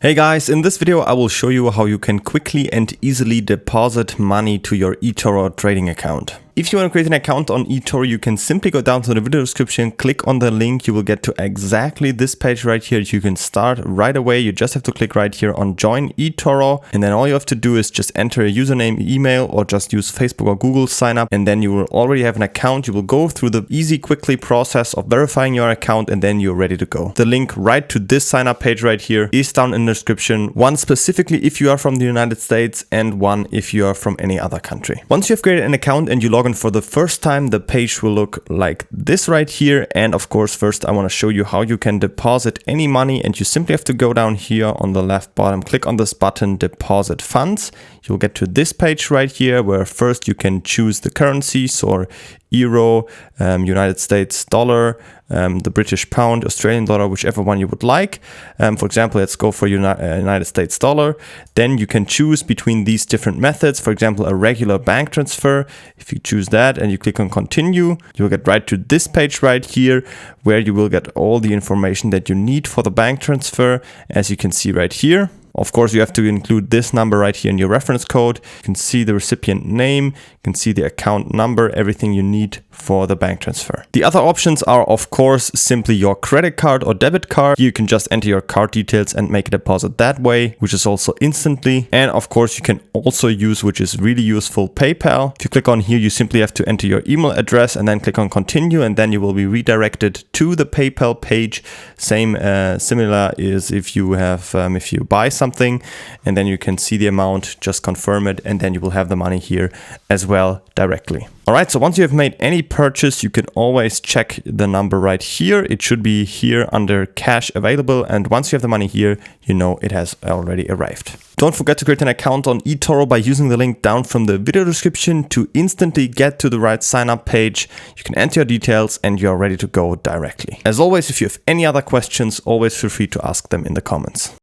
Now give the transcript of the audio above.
Hey guys, in this video I will show you how you can quickly and easily deposit money to your eToro trading account. If you want to create an account on eToro, you can simply go down to the video description, click on the link, you will get to exactly this page right here. You can start right away. You just have to click right here on join eToro, and then all you have to do is just enter a username, email, or just use Facebook or Google sign up, and then you will already have an account. You will go through the easy, quickly process of verifying your account, and then you're ready to go. The link right to this sign up page right here is down in the description. One specifically if you are from the United States and one if you are from any other country. Once you've created an account and you log in for the first time, the page will look like this right here. And of course, first I want to show you how you can deposit any money, and you simply have to go down here on the left bottom, click on this button, deposit funds. You'll get to this page right here where first you can choose the currencies, or euro, United States dollar, the British pound, Australian dollar, whichever one you would like. For example, let's go for United States dollar. Then you can choose between these different methods. For example, a regular bank transfer. If you choose that and you click on continue, you'll get right to this page right here where you will get all the information that you need for the bank transfer, as you can see right here. Of course, you have to include this number right here in your reference code. You can see the recipient name, you can see the account number, everything you need for the bank transfer. The other options are, of course, simply your credit card or debit card. You can just enter your card details and make a deposit that way, which is also instantly. And of course, you can also use, which is really useful, PayPal. If you click on here, you simply have to enter your email address and then click on continue, and then you will be redirected to the PayPal page. Similar is if you have, if you buy something, and then you can see the amount, just confirm it, and then you will have the money here as well directly. All right, so once you have made any purchase, you can always check the number right here. It should be here under cash available, and once you have the money here, you know it has already arrived. Don't forget to create an account on eToro by using the link down from the video description to instantly get to the right sign up page. You can enter your details and you're ready to go directly. As always, if you have any other questions, always feel free to ask them in the comments.